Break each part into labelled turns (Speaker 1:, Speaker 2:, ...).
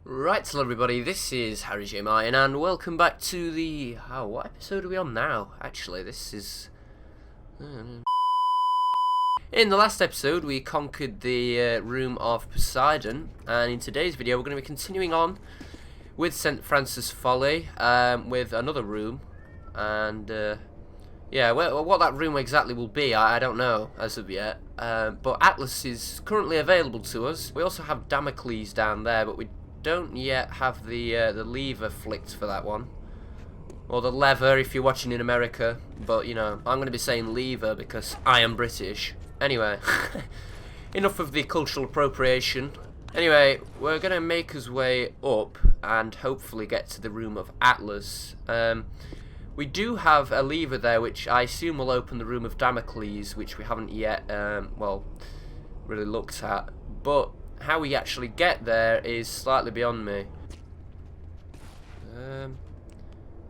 Speaker 1: Right, hello everybody, this is Harry J. Martin, and welcome back to the... what episode are we on now? Actually, this is... In the last episode, we conquered the room of Poseidon, and in today's video, we're going to be continuing on with St. Francis Folly, with another room, and, yeah, what that room exactly will be, I don't know as of yet, but Atlas is currently available to us. We also have Damocles down there, but we don't yet have the lever flicked for that one, or the lever if you're watching in America, but you know, I'm going to be saying lever because I am British. Anyway, enough of the cultural appropriation. Anyway, we're going to make us way up and hopefully get to the room of Atlas. We do have a lever there which I assume will open the room of Damocles, which we haven't yet well, really looked at, but how we actually get there is slightly beyond me.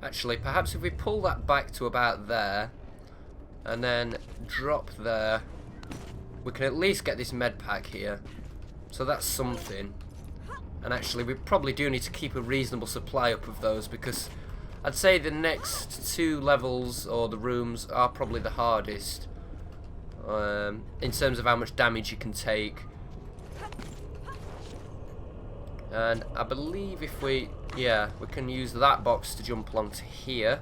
Speaker 1: Actually, perhaps if we pull that back to about there and then drop there, we can at least get this med pack here, so that's something. And actually we probably do need to keep a reasonable supply up of those, because I'd say the next two levels or the rooms are probably the hardest in terms of how much damage you can take. And I believe if we can use that box to jump along to here.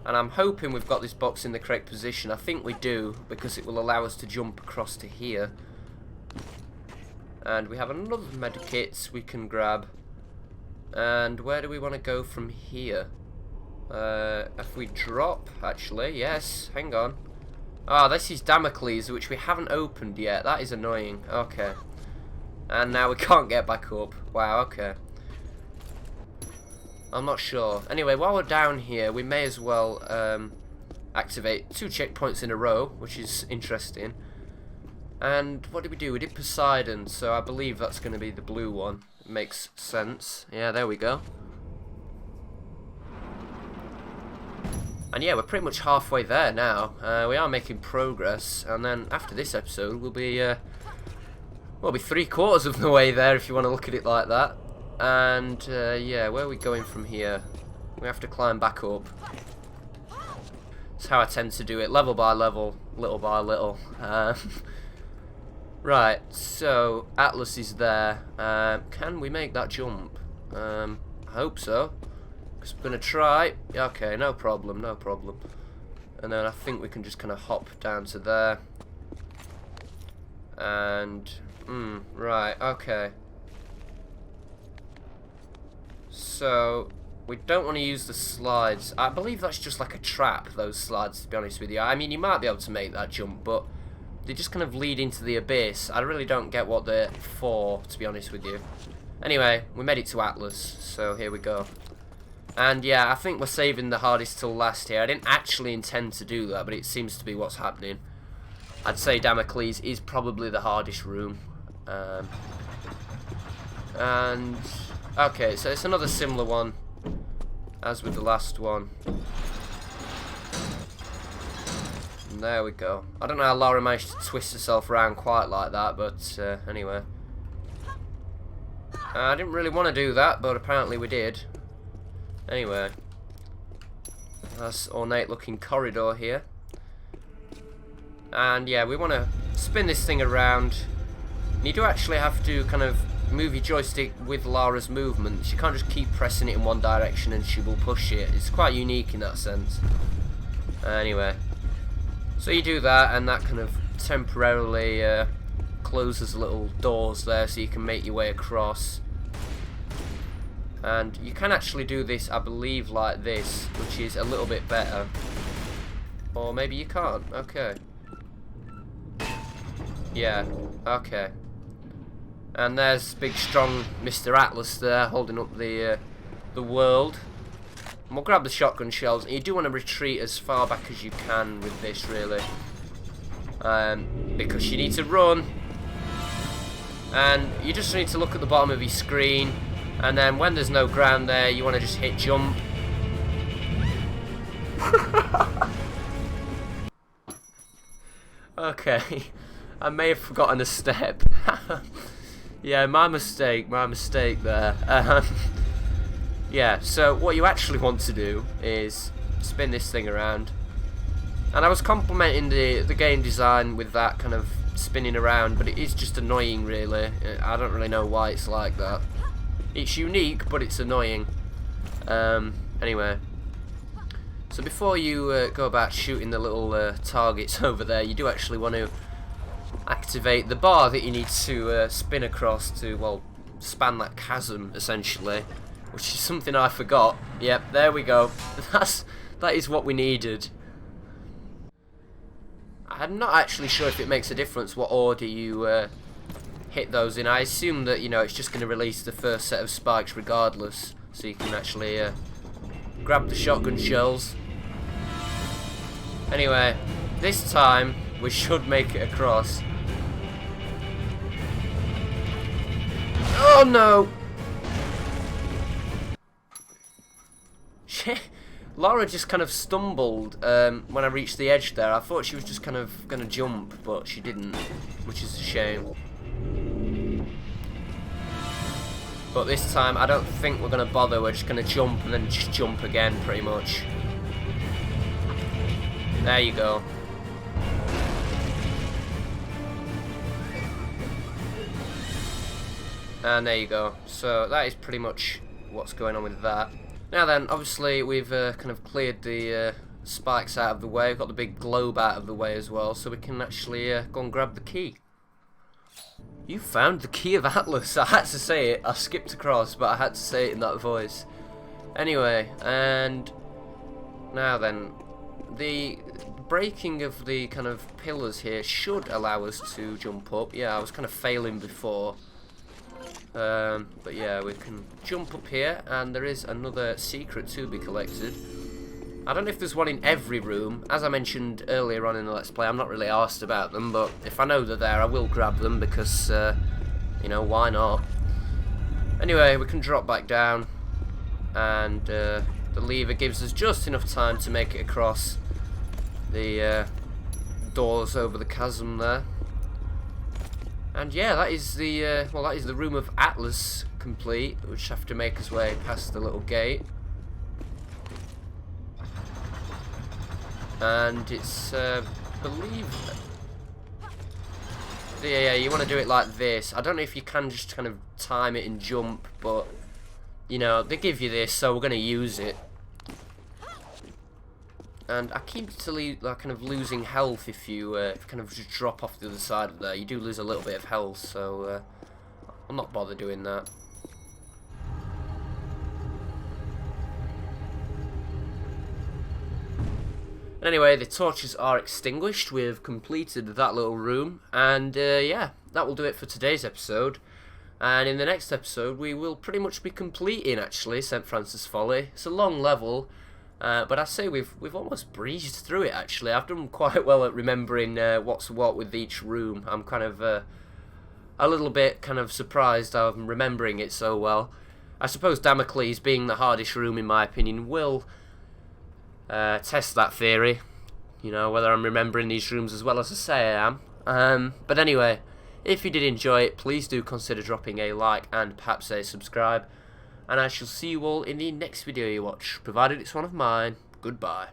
Speaker 1: And I'm hoping we've got this box in the correct position. I think we do, because it will allow us to jump across to here. And we have another medikit we can grab. And where do we want to go from here? If we drop, actually, yes, hang on. Ah, this is Damocles, which we haven't opened yet. That is annoying. Okay. And now we can't get back up. Wow, okay. I'm not sure. Anyway, while we're down here, we may as well activate 2 checkpoints in a row, which is interesting. And what did we do? We did Poseidon, so I believe that's going to be the blue one. It makes sense. Yeah, there we go. And yeah, we're pretty much halfway there now. We are making progress, and then after this episode, we'll be 3/4 of the way there if you want to look at it like that. And yeah, where are we going from here? We have to climb back up. That's how I tend to do it, level by level, little by little. Right, so Atlas is there. Can we make that jump? I hope so, because I'm going to try. Okay, no problem, no problem. And then I think we can just kind of hop down to there. And right, okay. So we don't want to use the slides. I believe that's just like a trap, those slides, to be honest with you. I mean, you might be able to make that jump, but they just kind of lead into the abyss. I really don't get what they're for, to be honest with you. Anyway, we made it to Atlas, so here we go. And yeah, I think we're saving the hardest till last here. I didn't actually intend to do that, but it seems to be what's happening. I'd say Damocles is probably the hardest room. And okay, so it's another similar one as with the last one. And there we go. I don't know how Laura managed to twist herself around quite like that, but anyway. I didn't really want to do that, but apparently we did. Anyway, nice ornate looking corridor here. And yeah, we want to spin this thing around. And you do actually have to kind of move your joystick with Lara's movements. You can't just keep pressing it in one direction and she will push it. It's quite unique in that sense. Anyway, so you do that, and that kind of temporarily closes little doors there so you can make your way across. And you can actually do this, I believe, like this, which is a little bit better. Or maybe you can't. Okay. Yeah, okay. And there's big strong Mr. Atlas there holding up the world. And we'll grab the shotgun shells. And you do want to retreat as far back as you can with this, really. Because you need to run. And you just need to look at the bottom of your screen. And then when there's no ground there, you want to just hit jump. Okay. I may have forgotten a step. Yeah, my mistake there. Yeah, so what you actually want to do is spin this thing around. And I was complimenting the game design with that kind of spinning around, but it is just annoying, really. I don't really know why it's like that. It's unique, but it's annoying. Anyway. So before you go about shooting the little targets over there, you do actually want to activate the bar that you need to spin across to, well, span that chasm, essentially. Which is something I forgot. Yep, there we go. That is what we needed. I'm not actually sure if it makes a difference what order you hit those in. I assume that, you know, it's just going to release the first set of spikes regardless, so you can actually grab the shotgun shells. Anyway, this time we should make it across. Oh no! Laura just kind of stumbled when I reached the edge there. I thought she was just kind of going to jump, but she didn't, which is a shame. But this time, I don't think we're going to bother. We're just going to jump and then just jump again, pretty much. There you go. And there you go. So that is pretty much what's going on with that. Now then, obviously we've kind of cleared the spikes out of the way. We've got the big globe out of the way as well, so we can actually go and grab the key. You found the key of Atlas. I had to say it. I skipped across, but I had to say it in that voice. Anyway, and now then, the breaking of the kind of pillars here should allow us to jump up. Yeah, I was kind of failing before. But yeah, we can jump up here, and there is another secret to be collected. I don't know if there's one in every room. As I mentioned earlier on in the Let's Play, I'm not really arsed about them, but if I know they're there, I will grab them because, you know, why not? Anyway, we can drop back down, and the lever gives us just enough time to make it across the doors over the chasm there. And yeah, that is the well, that is the room of Atlas complete. We just have to make his way past the little gate, and it's believe. Yeah, you want to do it like this. I don't know if you can just kind of time it and jump, but you know they give you this, so we're going to use it. And I keep like kind of losing health if you kind of just drop off the other side of there. You do lose a little bit of health, so I'm not bothered doing that. Anyway, the torches are extinguished. We've completed that little room, and yeah, that will do it for today's episode. And in the next episode, we will pretty much be completing actually St. Francis Folly. It's a long level. But I say we've almost breezed through it actually. I've done quite well at remembering what's what with each room. I'm kind of a little bit kind of surprised I'm remembering it so well. I suppose Damocles, being the hardest room in my opinion, will test that theory. You know, whether I'm remembering these rooms as well as I say I am. But anyway, if you did enjoy it, please do consider dropping a like and perhaps a subscribe. And I shall see you all in the next video you watch, provided it's one of mine. Goodbye.